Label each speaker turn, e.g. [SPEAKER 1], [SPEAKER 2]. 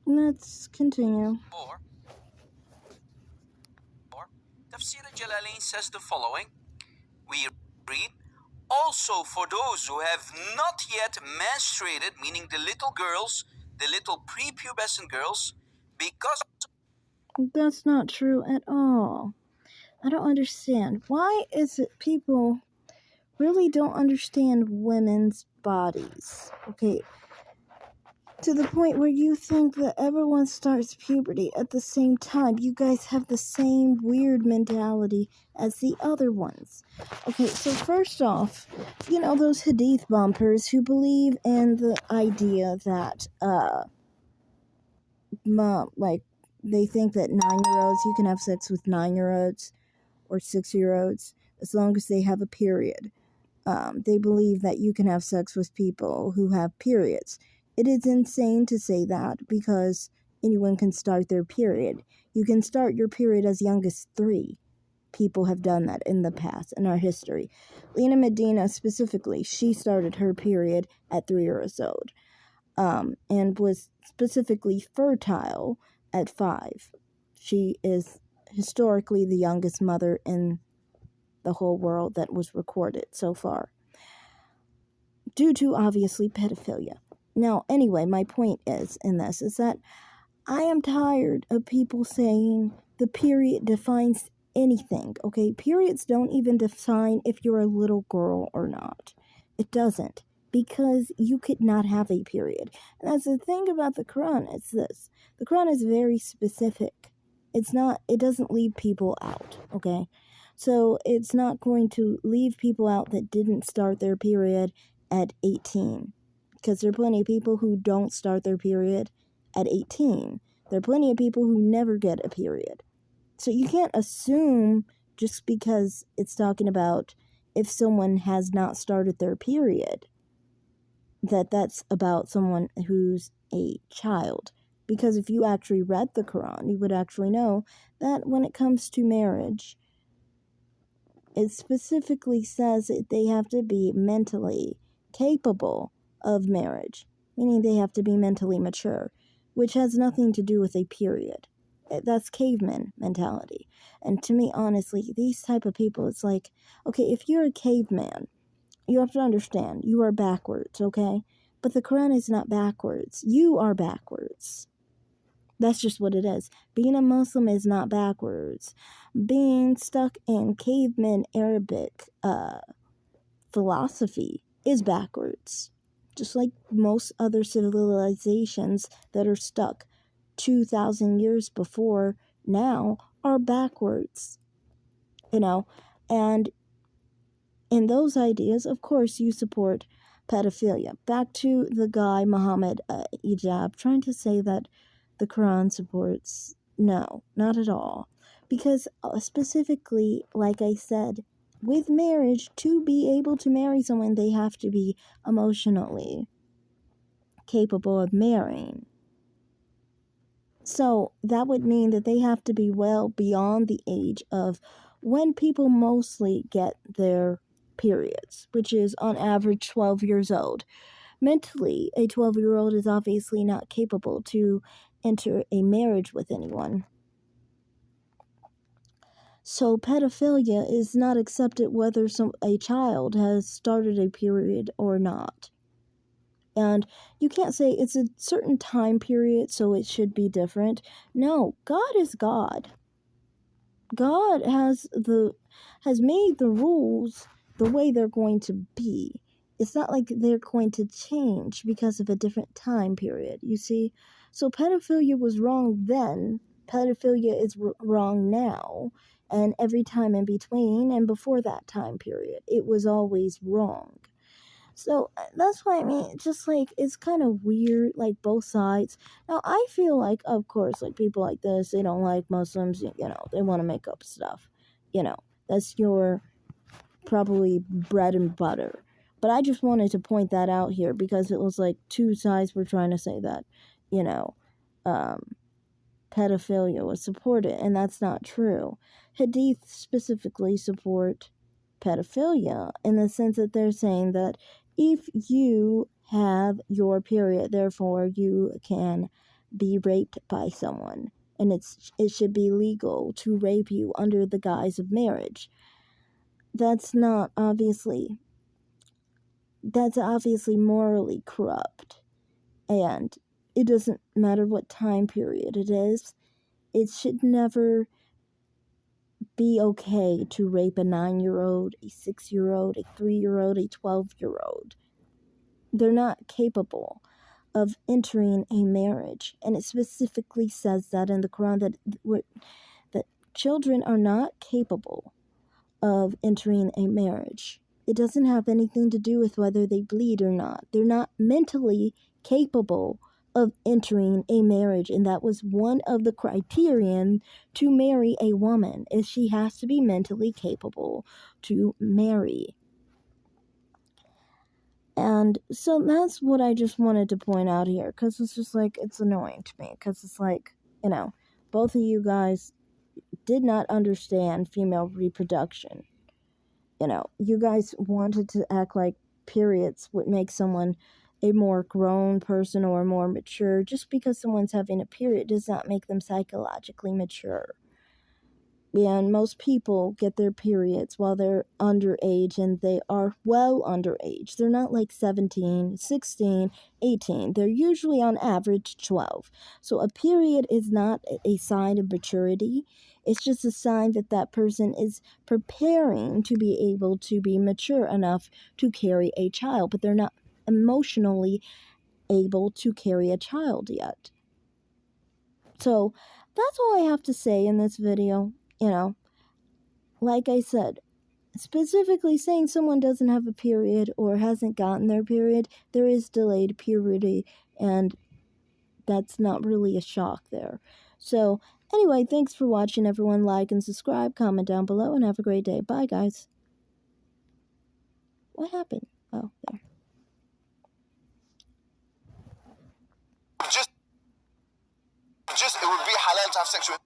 [SPEAKER 1] Let's continue.
[SPEAKER 2] Or Tafsir al-Jalalain says the following. We read, also for those who have not yet menstruated, meaning the little girls, the little prepubescent girls, because
[SPEAKER 1] That's not true at all. I don't understand. Why is it people really don't understand women's bodies? Okay, to the point where you think that everyone starts puberty at the same time. You guys have the same weird mentality as the other ones. Okay, so first off, those Hadith bumpers who believe in the idea that, like, they think that 9-year-olds, you can have sex with 9-year-olds or 6-year-olds as long as they have a period. They believe that you can have sex with people who have periods. It is insane to say that because anyone can start their period. You can start your period as young as 3. People have done that in the past, in our history. Lena Medina specifically, she started her period at 3 years old, and was specifically fertile at 5. She is historically the youngest mother in the whole world that was recorded so far, due to obviously pedophilia. Now, anyway, my point is that I am tired of people saying the period defines anything. Okay, periods don't even define if you're a little girl or not. It doesn't, because you could not have a period. And that's the thing about the Quran. It's this: the Quran is very specific. It doesn't leave people out. Okay, so it's not going to leave people out that didn't start their period at 18, because there are plenty of people who don't start their period at 18. There are plenty of people who never get a period. So you can't assume just because it's talking about if someone has not started their period that that's about someone who's a child. Because if you actually read the Quran, you would actually know that when it comes to marriage, it specifically says that they have to be mentally capable of marriage, meaning they have to be mentally mature, which has nothing to do with a period. That's caveman mentality. And to me, honestly, these type of people, it's like, okay, if you're a caveman, you have to understand, you are backwards, okay? But the Quran is not backwards. You are backwards. That's just what it is. Being a Muslim is not backwards. Being stuck in caveman Arabic philosophy is backwards. Just like most other civilizations that are stuck 2,000 years before now are backwards. And in those ideas, of course, you support pedophilia. Back to the guy, Muhammad Ijab, trying to say that the Quran supports. No, not at all. Because specifically, like I said, with marriage, to be able to marry someone, they have to be emotionally capable of marrying. So that would mean that they have to be well beyond the age of when people mostly get their periods, which is on average 12 years old. Mentally, a 12-year-old is obviously not capable to enter a marriage with anyone. So pedophilia is not accepted whether a child has started a period or not. And you can't say it's a certain time period, so it should be different. No, God is God. God has made the rules the way they're going to be. It's not like they're going to change because of a different time period, you see? So pedophilia was wrong then. Pedophilia is wrong now. And every time in between and before that time period, it was always wrong. So that's why, I mean, just like, it's kind of weird, like, both sides. Now, I feel like, of course, like, people like this, they don't like Muslims, they want to make up stuff. That's your probably bread and butter. But I just wanted to point that out here because it was like two sides were trying to say that, pedophilia was supported, and that's not true. Hadith specifically support pedophilia in the sense that they're saying that if you have your period, therefore you can be raped by someone, and it should be legal to rape you under the guise of marriage. That's obviously morally corrupt, and it doesn't matter what time period it is. It should never be okay to rape a 9-year-old, a 6-year-old, a 3-year-old, a 12-year-old. They're not capable of entering a marriage, and it specifically says that in the Quran that children are not capable of entering a marriage. It doesn't have anything to do with whether they bleed or not. They're not mentally capable of entering a marriage, and that was one of the criterion to marry a woman, is she has to be mentally capable to marry. And so that's what I just wanted to point out here, because it's just like, it's annoying to me, because it's like, both of you guys did not understand female reproduction. You guys wanted to act like periods would make someone a more grown person or more mature. Just because someone's having a period does not make them psychologically mature. And most people get their periods while they're underage, and they are well underage. They're not like 17, 16, 18. They're usually on average 12. So a period is not a sign of maturity. It's just a sign that that person is preparing to be able to be mature enough to carry a child, but they're not emotionally able to carry a child yet. So that's all I have to say in this video. Like I said, specifically saying someone doesn't have a period or hasn't gotten their period, there is delayed puberty, and that's not really a shock there. So anyway, thanks for watching, everyone. Like and subscribe, comment down below, and have a great day. Bye, guys. What happened? Oh, there.
[SPEAKER 2] Just it would be halal to have sex with